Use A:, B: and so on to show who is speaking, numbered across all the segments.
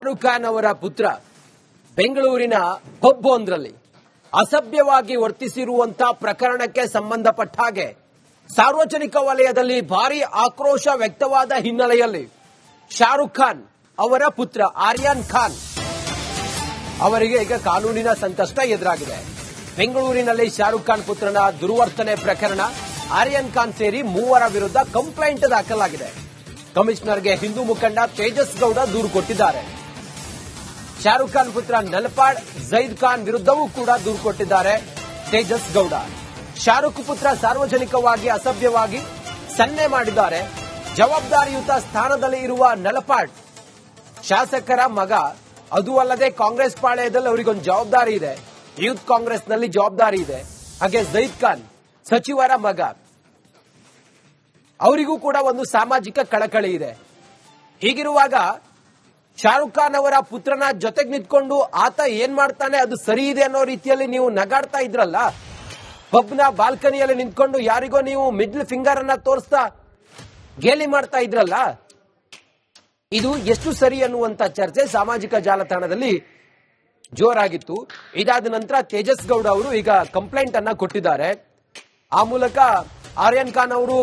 A: ಶಾರುಖ್ ಖಾನ್ ಅವರ ಪುತ್ರ ಬೆಂಗಳೂರಿನ ಪಬ್ ಒಂದರಲ್ಲಿ ಅಸಭ್ಯವಾಗಿ ವರ್ತಿಸಿರುವಂತಹ ಪ್ರಕರಣಕ್ಕೆ ಸಂಬಂಧಪಟ್ಟ ಹಾಗೆ ಸಾರ್ವಜನಿಕ ವಲಯದಲ್ಲಿ ಭಾರಿ ಆಕ್ರೋಶ ವ್ಯಕ್ತವಾದ ಹಿನ್ನೆಲೆಯಲ್ಲಿ ಶಾರುಖ್ ಖಾನ್ ಅವರ ಪುತ್ರ ಆರ್ಯನ್ ಖಾನ್ ಅವರಿಗೆ ಈಗ ಕಾನೂನಿನ ಸಂಕಷ್ಟ ಎದುರಾಗಿದೆ. ಬೆಂಗಳೂರಿನಲ್ಲಿ ಶಾರುಖ್ ಖಾನ್ ಪುತ್ರನ ದುರ್ವರ್ತನೆ ಪ್ರಕರಣ, ಆರ್ಯನ್ ಖಾನ್ ಸೇರಿ ಮೂವರ ವಿರುದ್ಧ ಕಂಪ್ಲೇಂಟ್ ದಾಖಲಾಗಿದೆ. ಕಮಿಷನರ್ಗೆ ಹಿಂದೂ ಮುಖಂಡ ತೇಜಸ್ ಗೌಡ ದೂರು ಕೊಟ್ಟಿದ್ದಾರೆ. ಶಾರುಖ್ ಖಾನ್ ಪುತ್ರ ನಲ್ಪಾಡ್ ಜೈದ್ ಖಾನ್ ವಿರುದ್ಧವೂ ಕೂಡ ದೂರು ಕೊಟ್ಟಿದ್ದಾರೆ ತೇಜಸ್ ಗೌಡ. ಶಾರುಖ್ ಪುತ್ರ ಸಾರ್ವಜನಿಕವಾಗಿ ಅಸಭ್ಯವಾಗಿ ಸನ್ನೆ ಮಾಡಿದ್ದಾರೆ. ಜವಾಬ್ದಾರಿಯುತ ಸ್ಥಾನದಲ್ಲಿ ಇರುವ ನಲಪಾಡ್ ಶಾಸಕರ ಮಗ. ಅದು ಅಲ್ಲದೆ ಕಾಂಗ್ರೆಸ್ ಪಾಳೆಯದಲ್ಲಿ ಅವರಿಗೊಂದು ಜವಾಬ್ದಾರಿ ಇದೆ, ಯೂತ್ ಕಾಂಗ್ರೆಸ್ನಲ್ಲಿ ಜವಾಬ್ದಾರಿ ಇದೆ. ಹಾಗೆ ಜೈದ್ ಖಾನ್ ಸಚಿವರ ಮಗ, ಅವರಿಗೂ ಕೂಡ ಒಂದು ಸಾಮಾಜಿಕ ಕಳಕಳಿ ಇದೆ. ಹೀಗಿರುವಾಗ ಶಾರುಖ್ ಖಾನ್ ಅವರ ಪುತ್ರನ ಜೊತೆಗೆ ನಿಂತ್ಕೊಂಡು ಆತ ಏನ್ ಮಾಡ್ತಾನೆ ಅದು ಸರಿ ಇದೆ ಅನ್ನೋ ರೀತಿಯಲ್ಲಿ ನೀವು ನಗಾಡ್ತಾ ಇದ್ರಲ್ಲ, ಪಬ್ನ ಬಾಲ್ಕನಿಯಲ್ಲಿ ನಿಂತ್ಕೊಂಡು ಯಾರಿಗೋ ನೀವು ಮಿಡ್ಲ್ ಫಿಂಗರ್ ಅನ್ನ ತೋರಿಸ್ತಾ ಗೇಲಿ ಮಾಡ್ತಾ ಇದ್ರಲ್ಲ, ಇದು ಎಷ್ಟು ಸರಿ ಅನ್ನುವಂತ ಚರ್ಚೆ ಸಾಮಾಜಿಕ ಜಾಲತಾಣದಲ್ಲಿ ಜೋರಾಗಿತ್ತು. ಇದಾದ ನಂತರ ತೇಜಸ್ ಗೌಡ ಅವರು ಈಗ ಕಂಪ್ಲೇಂಟ್ ಅನ್ನ ಕೊಟ್ಟಿದ್ದಾರೆ. ಆ ಮೂಲಕ ಆರ್ಯನ್ ಖಾನ್ ಅವರು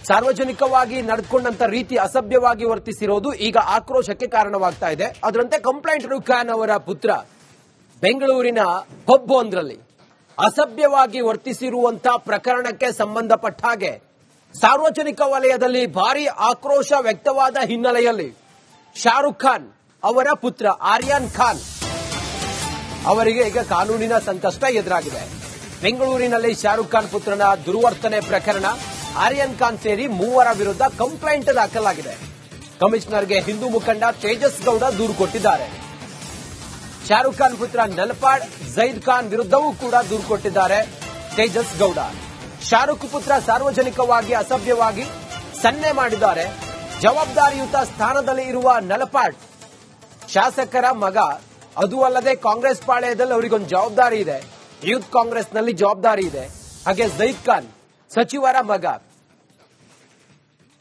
A: ಸಾರ್ವಜನಿಕವಾಗಿ ನಡೆದುಕೊಂಡಂತ ರೀತಿ ಅಸಭ್ಯವಾಗಿ ವರ್ತಿಸಿರೋದು ಈಗ ಆಕ್ರೋಶಕ್ಕೆ ಕಾರಣವಾಗ್ತಾ ಇದೆ. ಅದರಂತೆ ಕಂಪ್ಲೇಂಟ್ ಖಾನ್ ಅವರ ಪುತ್ರ ಬೆಂಗಳೂರಿನ ಪಬ್ ಒಂದರಲ್ಲಿ ಅಸಭ್ಯವಾಗಿ ವರ್ತಿಸಿರುವಂತಹ ಪ್ರಕರಣಕ್ಕೆ ಸಂಬಂಧಪಟ್ಟ ಹಾಗೆ ಸಾರ್ವಜನಿಕ ವಲಯದಲ್ಲಿ ಭಾರಿ ಆಕ್ರೋಶ ವ್ಯಕ್ತವಾದ ಹಿನ್ನೆಲೆಯಲ್ಲಿ ಶಾರುಖ್ ಖಾನ್ ಅವರ ಪುತ್ರ ಆರ್ಯನ್ ಖಾನ್ ಅವರಿಗೆ ಈಗ ಕಾನೂನಿನ ಸಂಕಷ್ಟ ಎದುರಾಗಿದೆ. ಬೆಂಗಳೂರಿನಲ್ಲಿ ಶಾರುಖ್ ಖಾನ್ ಪುತ್ರನ ದುರ್ವರ್ತನೆ ಪ್ರಕರಣ, ಆರ್ಯನ್ ಖಾನ್ ಸೇರಿ ಮೂವರ ವಿರುದ್ಧ ಕಂಪ್ಲೇಂಟ್ ದಾಖಲಾಗಿದೆ. ಕಮಿಷನರ್ಗೆ ಹಿಂದೂ ಮುಖಂಡ ತೇಜಸ್ ಗೌಡ ದೂರು ಕೊಟ್ಟಿದ್ದಾರೆ. ಶಾರುಖ್ ಖಾನ್ ಪುತ್ರ ನಲ್ಪಾಡ್ ಜೈದ್ ಖಾನ್ ವಿರುದ್ಧವೂ ಕೂಡ ದೂರು ಕೊಟ್ಟಿದ್ದಾರೆ ತೇಜಸ್ ಗೌಡ. ಶಾರುಖ್ ಪುತ್ರ ಸಾರ್ವಜನಿಕವಾಗಿ ಅಸಭ್ಯವಾಗಿ ಸನ್ನೆ ಮಾಡಿದ್ದಾರೆ. ಜವಾಬ್ದಾರಿಯುತ ಸ್ಥಾನದಲ್ಲಿ ಇರುವ ನಲಪಾಡ್ ಶಾಸಕರ ಮಗ. ಅದು ಅಲ್ಲದೆ ಕಾಂಗ್ರೆಸ್ ಪಾಳೆಯದಲ್ಲಿ ಅವರಿಗೊಂದು ಜವಾಬ್ದಾರಿ ಇದೆ, ಯೂತ್ ಕಾಂಗ್ರೆಸ್ನಲ್ಲಿ ಜವಾಬ್ದಾರಿ ಇದೆ. ಹಾಗೆ ಜೈದ್ ಖಾನ್ ಸಚಿವರ ಮಗ,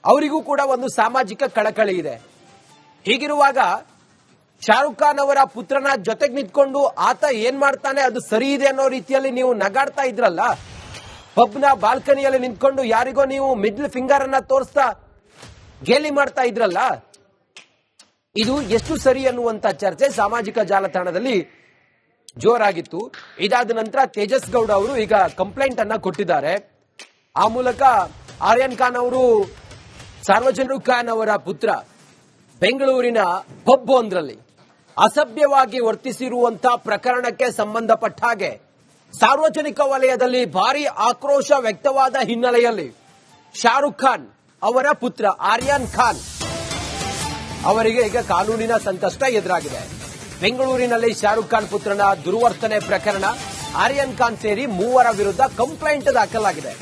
A: ಅವರಿಗೂ ಕೂಡ ಒಂದು ಸಾಮಾಜಿಕ ಕಳಕಳಿ ಇದೆ. ಹೀಗಿರುವಾಗ ಶಾರುಖ್ ಖಾನ್ ಅವರ ಪುತ್ರನ ಜೊತೆಗೆ ನಿಂತ್ಕೊಂಡು ಆತ ಏನ್ ಮಾಡ್ತಾನೆ ಅದು ಸರಿ ಇದೆ ಅನ್ನೋ ರೀತಿಯಲ್ಲಿ ನೀವು ನಗಾಡ್ತಾ ಇದ್ರಲ್ಲ, ಪಬ್ನ ಬಾಲ್ಕನಿಯಲ್ಲಿ ನಿಂತ್ಕೊಂಡು ಯಾರಿಗೋ ನೀವು ಮಿಡ್ಲ್ ಫಿಂಗರ್ ಅನ್ನ ತೋರಿಸ್ತಾ ಗೇಲಿ ಮಾಡ್ತಾ ಇದ್ರಲ್ಲ, ಇದು ಎಷ್ಟು ಸರಿ ಅನ್ನುವಂತ ಚರ್ಚೆ ಸಾಮಾಜಿಕ ಜಾಲತಾಣದಲ್ಲಿ ಜೋರಾಗಿತ್ತು. ಇದಾದ ನಂತರ ತೇಜಸ್ ಗೌಡ ಅವರು ಈಗ ಕಂಪ್ಲೇಂಟ್ ಅನ್ನ ಕೊಟ್ಟಿದ್ದಾರೆ. ಆ ಮೂಲಕ ಆರ್ಯನ್ ಖಾನ್ ಅವರು ಶಾರುಖ್ ಖಾನ್ ಅವರ ಪುತ್ರ ಬೆಂಗಳೂರಿನ ಪಬ್ ಒಂದರಲ್ಲಿ ಅಸಭ್ಯವಾಗಿ ವರ್ತಿಸಿರುವಂತಹ ಪ್ರಕರಣಕ್ಕೆ ಸಂಬಂಧಪಟ್ಟ ಹಾಗೆ ಸಾರ್ವಜನಿಕ ವಲಯದಲ್ಲಿ ಭಾರಿ ಆಕ್ರೋಶ ವ್ಯಕ್ತವಾದ ಹಿನ್ನೆಲೆಯಲ್ಲಿ ಶಾರುಖ್ ಖಾನ್ ಅವರ ಪುತ್ರ ಆರ್ಯನ್ ಖಾನ್ ಅವರಿಗೆ ಈಗ ಕಾನೂನಿನ ಸಂಕಷ್ಟ ಎದುರಾಗಿದೆ. ಬೆಂಗಳೂರಿನಲ್ಲಿ ಶಾರುಖ್ ಖಾನ್ ಪುತ್ರನ ದುರ್ವರ್ತನೆ ಪ್ರಕರಣ, ಆರ್ಯನ್ ಖಾನ್ ಸೇರಿ ಮೂವರ ವಿರುದ್ಧ ಕಂಪ್ಲೇಂಟ್ ದಾಖಲಾಗಿದೆ.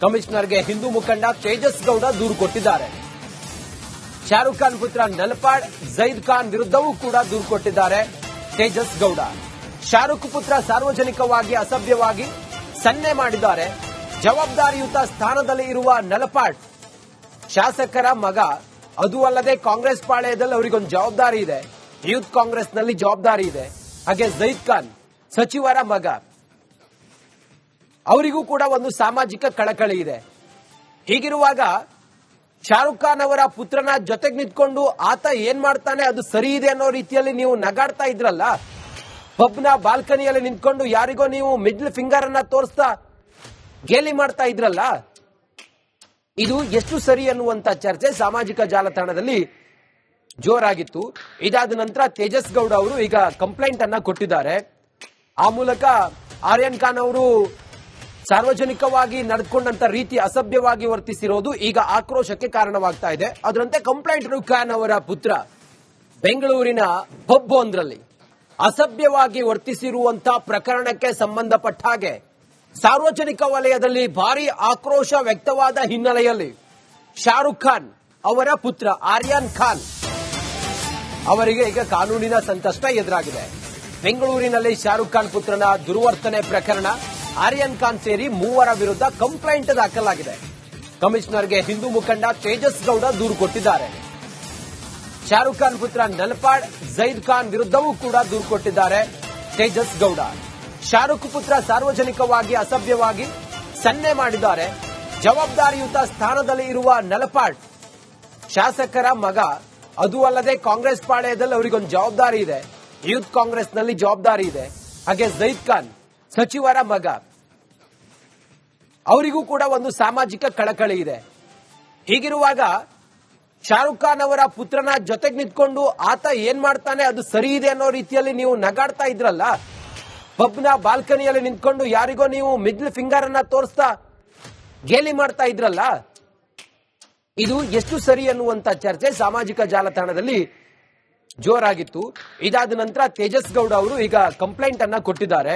A: ಕಮಿಷನರ್ಗೆ ಹಿಂದೂ ಮುಖಂಡ ತೇಜಸ್ ಗೌಡ ದೂರು ಕೊಟ್ಟಿದ್ದಾರೆ. ಶಾರುಖ್ ಖಾನ್ ಪುತ್ರ ನಲ್ಪಾಡ್ ಜೈದ್ ಖಾನ್ ವಿರುದ್ಧವೂ ಕೂಡ ದೂರು ಕೊಟ್ಟಿದ್ದಾರೆ ತೇಜಸ್ ಗೌಡ. ಶಾರುಖ್ ಪುತ್ರ ಸಾರ್ವಜನಿಕವಾಗಿ ಅಸಭ್ಯವಾಗಿ ಸನ್ನೆ ಮಾಡಿದ್ದಾರೆ. ಜವಾಬ್ದಾರಿಯುತ ಸ್ಥಾನದಲ್ಲಿ ಇರುವ ನಲಪಾಡ್ ಶಾಸಕರ ಮಗ. ಅದು ಅಲ್ಲದೆ ಕಾಂಗ್ರೆಸ್ ಪಾಳೆಯದಲ್ಲಿ ಅವರಿಗೊಂದು ಜವಾಬ್ದಾರಿ ಇದೆ, ಯೂತ್ ಕಾಂಗ್ರೆಸ್ನಲ್ಲಿ ಜವಾಬ್ದಾರಿ ಇದೆ. ಹಾಗೆ ಜೈದ್ ಖಾನ್ ಸಚಿವರ ಮಗ, ಅವರಿಗೂ ಕೂಡ ಒಂದು ಸಾಮಾಜಿಕ ಕಳಕಳಿ ಇದೆ. ಹೀಗಿರುವಾಗ ಶಾರುಖ್ ಖಾನ್ ಅವರ ಪುತ್ರನ ಜೊತೆಗೆ ನಿಂತ್ಕೊಂಡು ಆತ ಏನ್ ಮಾಡ್ತಾನೆ ಅದು ಸರಿ ಇದೆ ಅನ್ನೋ ರೀತಿಯಲ್ಲಿ ನೀವು ನಗಾಡ್ತಾ ಇದ್ರಲ್ಲ, ಪಬ್ನ ಬಾಲ್ಕನಿಯಲ್ಲಿ ನಿಂತ್ಕೊಂಡು ಯಾರಿಗೋ ನೀವು ಮಿಡ್ಲ್ ಫಿಂಗರ್ ಅನ್ನ ತೋರಿಸ್ತಾ ಗೇಲಿ ಮಾಡ್ತಾ ಇದ್ರಲ್ಲ, ಇದು ಎಷ್ಟು ಸರಿ ಅನ್ನುವಂತ ಚರ್ಚೆ ಸಾಮಾಜಿಕ ಜಾಲತಾಣದಲ್ಲಿ ಜೋರಾಗಿತ್ತು. ಇದಾದ ನಂತರ ತೇಜಸ್ ಗೌಡ ಅವರು ಈಗ ಕಂಪ್ಲೇಂಟ್ ಅನ್ನ ಕೊಟ್ಟಿದ್ದಾರೆ. ಆ ಮೂಲಕ ಆರ್ಯನ್ ಖಾನ್ ಅವರು ಸಾರ್ವಜನಿಕವಾಗಿ ನಡೆದುಕೊಂಡಂತ ರೀತಿ ಅಸಭ್ಯವಾಗಿ ವರ್ತಿಸಿರೋದು ಈಗ ಆಕ್ರೋಶಕ್ಕೆ ಕಾರಣವಾಗ್ತಾ ಇದೆ. ಅದರಂತೆ ಕಂಪ್ಲೇಂಟ್ ಖಾನ್ ಅವರ ಪುತ್ರ ಬೆಂಗಳೂರಿನ ಪಬ್ ಒಂದರಲ್ಲಿ ಅಸಭ್ಯವಾಗಿ ವರ್ತಿಸಿರುವಂತಹ ಪ್ರಕರಣಕ್ಕೆ ಸಂಬಂಧಪಟ್ಟ ಹಾಗೆ ಸಾರ್ವಜನಿಕ ವಲಯದಲ್ಲಿ ಭಾರಿ ಆಕ್ರೋಶ ವ್ಯಕ್ತವಾದ ಹಿನ್ನೆಲೆಯಲ್ಲಿ ಶಾರುಖ್ ಖಾನ್ ಅವರ ಪುತ್ರ ಆರ್ಯನ್ ಖಾನ್ ಅವರಿಗೆ ಈಗ ಕಾನೂನಿನ ಸಂಕಷ್ಟ ಎದುರಾಗಿದೆ. ಬೆಂಗಳೂರಿನಲ್ಲಿ ಶಾರುಖ್ ಖಾನ್ ಪುತ್ರನ ದುರ್ವರ್ತನೆ ಪ್ರಕರಣ, ಆರ್ಯನ್ ಖಾನ್ ಸೇರಿ ಮೂವರ ವಿರುದ್ಧ ಕಂಪ್ಲೇಂಟ್ ದಾಖಲಾಗಿದೆ. ಕಮಿಷನರ್ಗೆ ಹಿಂದೂ ಮುಖಂಡ ತೇಜಸ್ ಗೌಡ ದೂರು ಕೊಟ್ಟಿದ್ದಾರೆ. ಶಾರುಖ್ ಖಾನ್ ಪುತ್ರ ನಲ್ಪಾಡ್ ಜೈದ್ ಖಾನ್ ವಿರುದ್ಧವೂ ಕೂಡ ದೂರು ಕೊಟ್ಟಿದ್ದಾರೆ ತೇಜಸ್ ಗೌಡ. ಶಾರುಖ್ ಪುತ್ರ ಸಾರ್ವಜನಿಕವಾಗಿ ಅಸಭ್ಯವಾಗಿ ಸನ್ನೆ ಮಾಡಿದ್ದಾರೆ. ಜವಾಬ್ದಾರಿಯುತ ಸ್ಥಾನದಲ್ಲಿ ಇರುವ ನಲಪಾಡ್ ಶಾಸಕರ ಮಗ. ಅದು ಅಲ್ಲದೆ ಕಾಂಗ್ರೆಸ್ ಪಾಳೆಯದಲ್ಲಿ ಅವರಿಗೊಂದು ಜವಾಬ್ದಾರಿ ಇದೆ. ಯೂತ್ ಕಾಂಗ್ರೆಸ್ನಲ್ಲಿ ಜವಾಬ್ದಾರಿ ಇದೆ. ಹಾಗೆ ಜೈದ್ ಖಾನ್ ಸಚಿವರ ಮಗ. ಅವರಿಗೂ ಕೂಡ ಒಂದು ಸಾಮಾಜಿಕ ಕಳಕಳಿ ಇದೆ. ಹೀಗಿರುವಾಗ ಶಾರುಖ್ ಖಾನ್ ಅವರ ಪುತ್ರನ ಜೊತೆಗೆ ನಿಂತ್ಕೊಂಡು ಆತ ಏನ್ ಮಾಡ್ತಾನೆ ಅದು ಸರಿ ಇದೆ ಅನ್ನೋ ರೀತಿಯಲ್ಲಿ ನೀವು ನಗಾಡ್ತಾ ಇದ್ರಲ್ಲ, ಪಬ್ನ ಬಾಲ್ಕನಿಯಲ್ಲಿ ನಿಂತ್ಕೊಂಡು ಯಾರಿಗೋ ನೀವು ಮಿಡ್ಲ್ ಫಿಂಗರ್ ಅನ್ನ ತೋರಿಸ್ತಾ ಗೇಲಿ ಮಾಡ್ತಾ ಇದ್ರಲ್ಲ, ಇದು ಎಷ್ಟು ಸರಿ ಅನ್ನುವಂತ ಚರ್ಚೆ ಸಾಮಾಜಿಕ ಜಾಲತಾಣದಲ್ಲಿ ಜೋರಾಗಿತ್ತು. ಇದಾದ ನಂತರ ತೇಜಸ್ ಗೌಡ ಅವರು ಈಗ ಕಂಪ್ಲೇಂಟ್ ಅನ್ನ ಕೊಟ್ಟಿದ್ದಾರೆ.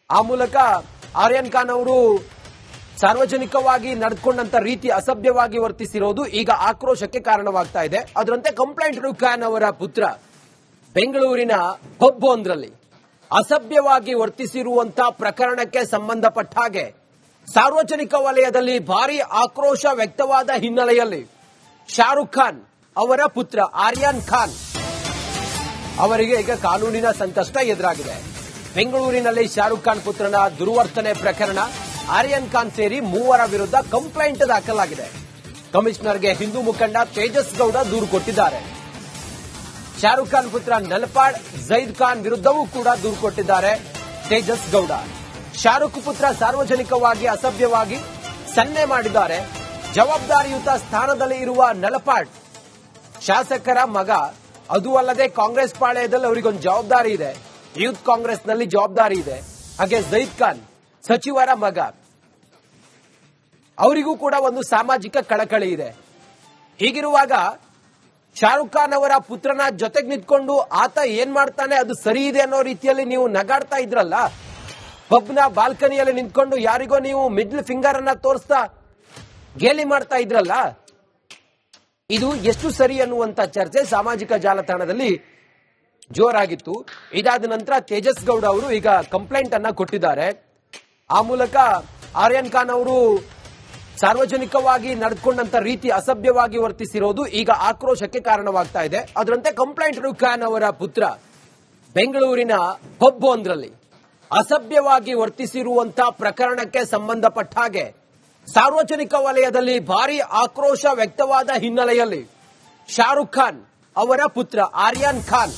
A: ಆ ಮೂಲಕ ಆರ್ಯನ್ ಖಾನ್ ಅವರು ಸಾರ್ವಜನಿಕವಾಗಿ ನಡೆದುಕೊಂಡಂತ ರೀತಿ ಅಸಭ್ಯವಾಗಿ ವರ್ತಿಸಿರೋದು ಈಗ ಆಕ್ರೋಶಕ್ಕೆ ಕಾರಣವಾಗ್ತಾ ಇದೆ. ಅದರಂತೆ ಕಂಪ್ಲೇಂಟ್ ಖಾನ್ ಅವರ ಪುತ್ರ ಬೆಂಗಳೂರಿನ ಪಬ್ ಒಂದರಲ್ಲಿ ಅಸಭ್ಯವಾಗಿ ವರ್ತಿಸಿರುವಂತ ಪ್ರಕರಣಕ್ಕೆ ಸಂಬಂಧಪಟ್ಟ ಹಾಗೆ ಸಾರ್ವಜನಿಕ ವಲಯದಲ್ಲಿ ಭಾರಿ ಆಕ್ರೋಶ ವ್ಯಕ್ತವಾದ ಹಿನ್ನೆಲೆಯಲ್ಲಿ ಶಾರುಖ್ ಖಾನ್ ಅವರ ಪುತ್ರ ಆರ್ಯನ್ ಖಾನ್ ಅವರಿಗೆ ಈಗ ಕಾನೂನಿನ ಸಂಕಷ್ಟ ಎದುರಾಗಿದೆ. ಬೆಂಗಳೂರಿನಲ್ಲಿ ಶಾರುಖ್ ಖಾನ್ ಪುತ್ರನ ದುರ್ವರ್ತನೆ ಪ್ರಕರಣ, ಆರ್ಯನ್ ಖಾನ್ ಸೇರಿ 3 ವಿರುದ್ಧ ಕಂಪ್ಲೇಂಟ್ ದಾಖಲಾಗಿದೆ. ಕಮಿಷನರ್ಗೆ ಹಿಂದೂ ಮುಖಂಡ ತೇಜಸ್ ಗೌಡ ದೂರು ಕೊಟ್ಟಿದ್ದಾರೆ. ಶಾರುಖ್ ಖಾನ್ ಪುತ್ರ ನಲ್ಪಾಡ್ ಜೈದ್ ಖಾನ್ ವಿರುದ್ಧವೂ ಕೂಡ ದೂರು ಕೊಟ್ಟಿದ್ದಾರೆ ತೇಜಸ್ ಗೌಡ. ಶಾರುಖ್ ಪುತ್ರ ಸಾರ್ವಜನಿಕವಾಗಿ ಅಸಭ್ಯವಾಗಿ ಸನ್ನೆ ಮಾಡಿದ್ದಾರೆ. ಜವಾಬ್ದಾರಿಯುತ ಸ್ಥಾನದಲ್ಲಿ ಇರುವ ನಲಪಾಡ್ ಶಾಸಕರ ಮಗ. ಅದು ಅಲ್ಲದೆ ಕಾಂಗ್ರೆಸ್ ಪಾಳೆಯದಲ್ಲಿ ಅವರಿಗೊಂದು ಜವಾಬ್ದಾರಿ ಇದೆ. ಯೂತ್ ಕಾಂಗ್ರೆಸ್ನಲ್ಲಿ ಜವಾಬ್ದಾರಿ ಇದೆ. ಹಾಗೆ ಜೈದ್ ಖಾನ್ ಸಚಿವರ ಮಗ. ಅವರಿಗೂ ಕೂಡ ಒಂದು ಸಾಮಾಜಿಕ ಕಳಕಳಿ ಇದೆ. ಹೀಗಿರುವಾಗ ಶಾರುಖ್ ಖಾನ್ ಅವರ ಪುತ್ರನ ಜೊತೆಗೆ ನಿಂತ್ಕೊಂಡು ಆತ ಏನ್ ಮಾಡ್ತಾನೆ ಅದು ಸರಿ ಇದೆ ಅನ್ನೋ ರೀತಿಯಲ್ಲಿ ನೀವು ನಗಾಡ್ತಾ ಇದ್ರಲ್ಲ, ಪಬ್ನ ಬಾಲ್ಕನಿಯಲ್ಲಿ ನಿಂತ್ಕೊಂಡು ಯಾರಿಗೋ ನೀವು ಮಿಡ್ಲ್ ಫಿಂಗರ್ ಅನ್ನ ತೋರಿಸ್ತಾ ಗೇಲಿ ಮಾಡ್ತಾ ಇದ್ರಲ್ಲ, ಇದು ಎಷ್ಟು ಸರಿ ಅನ್ನುವಂತ ಚರ್ಚೆ ಸಾಮಾಜಿಕ ಜಾಲತಾಣದಲ್ಲಿ ಜೋರಾಗಿತ್ತು. ಇದಾದ ನಂತರ ತೇಜಸ್ ಗೌಡ ಅವರು ಈಗ ಕಂಪ್ಲೇಂಟ್ ಅನ್ನ ಕೊಟ್ಟಿದ್ದಾರೆ. ಆ ಮೂಲಕ ಆರ್ಯನ್ ಖಾನ್ ಅವರು ಸಾರ್ವಜನಿಕವಾಗಿ ನಡೆದುಕೊಂಡಂತ ರೀತಿ ಅಸಭ್ಯವಾಗಿ ವರ್ತಿಸಿರೋದು ಈಗ ಆಕ್ರೋಶಕ್ಕೆ ಕಾರಣವಾಗ್ತಾ ಇದೆ. ಅದರಂತೆ ಕಂಪ್ಲೇಂಟ್ ಖಾನ್ ಅವರ ಪುತ್ರ ಬೆಂಗಳೂರಿನ ಪಬ್ ಒಂದರಲ್ಲಿ ಅಸಭ್ಯವಾಗಿ ವರ್ತಿಸಿರುವಂತ ಪ್ರಕರಣಕ್ಕೆ ಸಂಬಂಧಪಟ್ಟ ಹಾಗೆ ಸಾರ್ವಜನಿಕ ವಲಯದಲ್ಲಿ ಭಾರಿ ಆಕ್ರೋಶ ವ್ಯಕ್ತವಾದ ಹಿನ್ನೆಲೆಯಲ್ಲಿ ಶಾರುಖ್ ಖಾನ್ ಅವರ ಪುತ್ರ ಆರ್ಯನ್ ಖಾನ್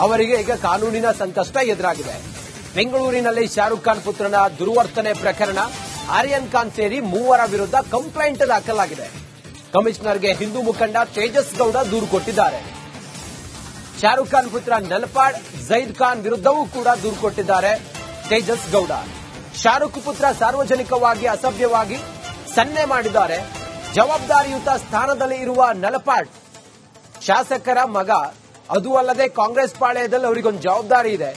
A: ಅವರಿಗೆ ಈಗ ಕಾನೂನಿನ ಸಂಕಷ್ಟ ಎದುರಾಗಿದೆ. ಬೆಂಗಳೂರಿನಲ್ಲಿ ಶಾರುಖ್ ಖಾನ್ ಪುತ್ರನ ದುರ್ವರ್ತನೆ ಪ್ರಕರಣ, ಆರ್ಯನ್ ಖಾನ್ ಸೇರಿ 3 ವಿರುದ್ಧ ಕಂಪ್ಲೇಂಟ್ ದಾಖಲಾಗಿದೆ. ಕಮಿಷನರ್ಗೆ ಹಿಂದೂ ಮುಖಂಡ ತೇಜಸ್ ಗೌಡ ದೂರು ಕೊಟ್ಟಿದ್ದಾರೆ. ಶಾರುಖ್ ಖಾನ್ ಪುತ್ರ ನಲ್ಪಾಡ್ ಜೈದ್ ಖಾನ್ ವಿರುದ್ಧವೂ ಕೂಡ ದೂರು ಕೊಟ್ಟಿದ್ದಾರೆ ತೇಜಸ್ ಗೌಡ. ಶಾರುಖ್ ಪುತ್ರ ಸಾರ್ವಜನಿಕವಾಗಿ ಅಸಭ್ಯವಾಗಿ ಸನ್ನೆ ಮಾಡಿದ್ದಾರೆ. ಜವಾಬ್ದಾರಿಯುತ ಸ್ಥಾನದಲ್ಲಿ ಇರುವ ನಲಪಾಡ್ ಶಾಸಕರ ಮಗ. ಅದು ಅಲ್ಲದೆ ಕಾಂಗ್ರೆಸ್ ಪಾಳೆಯದಲ್ಲಿ ಅವರಿಗೊಂದು ಜವಾಬ್ದಾರಿ ಇದೆ.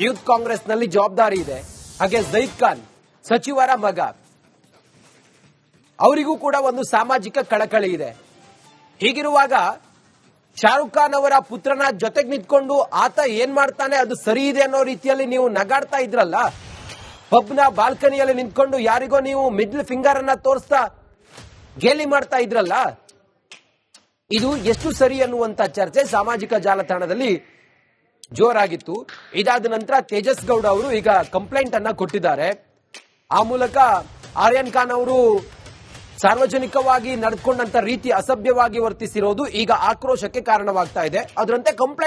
A: ಯೂತ್ ಕಾಂಗ್ರೆಸ್ನಲ್ಲಿ ಜವಾಬ್ದಾರಿ ಇದೆ. ಹಾಗೆ ಜೈದ್ ಖಾನ್ ಸಚಿವರ ಮಗ. ಅವರಿಗೂ ಕೂಡ ಒಂದು ಸಾಮಾಜಿಕ ಕಳಕಳಿ ಇದೆ. ಹೀಗಿರುವಾಗ ಶಾರುಖ್ ಖಾನ್ ಅವರ ಪುತ್ರನ ಜೊತೆಗೆ ನಿಂತ್ಕೊಂಡು ಆತ ಏನ್ ಮಾಡ್ತಾನೆ ಅದು ಸರಿ ಇದೆ ಅನ್ನೋ ರೀತಿಯಲ್ಲಿ ನೀವು ನಗಾಡ್ತಾ ಇದ್ರಲ್ಲ, ಪಬ್ನ ಬಾಲ್ಕನಿಯಲ್ಲಿ ನಿಂತ್ಕೊಂಡು ಯಾರಿಗೋ ನೀವು ಮಿಡ್ಲ್ ಫಿಂಗರ್ ಅನ್ನ ತೋರಿಸ್ತಾ ಗೇಲಿ ಮಾಡ್ತಾ ಇದ್ರಲ್ಲ, ಇದು ಎಷ್ಟು ಸರಿ ಅನ್ನುವಂತ ಚರ್ಚೆ ಸಾಮಾಜಿಕ ಜಾಲತಾಣದಲ್ಲಿ ಜೋರಾಗಿತ್ತು. ಇದಾದ ನಂತರ ತೇಜಸ್ ಗೌಡ ಅವರು ಈಗ ಕಂಪ್ಲೇಂಟ್ ಅನ್ನ ಕೊಟ್ಟಿದ್ದಾರೆ. ಆ ಮೂಲಕ ಆರ್ಯನ್ ಖಾನ್ ಅವರು ಸಾರ್ವಜನಿಕವಾಗಿ ನಡೆದುಕೊಂಡಂತ ರೀತಿ ಅಸಭ್ಯವಾಗಿ ವರ್ತಿಸಿರೋದು ಈಗ ಆಕ್ರೋಶಕ್ಕೆ ಕಾರಣವಾಗ್ತಾ ಇದೆ. ಅದರಂತೆ ಕಂಪ್ಲೇಂಟ್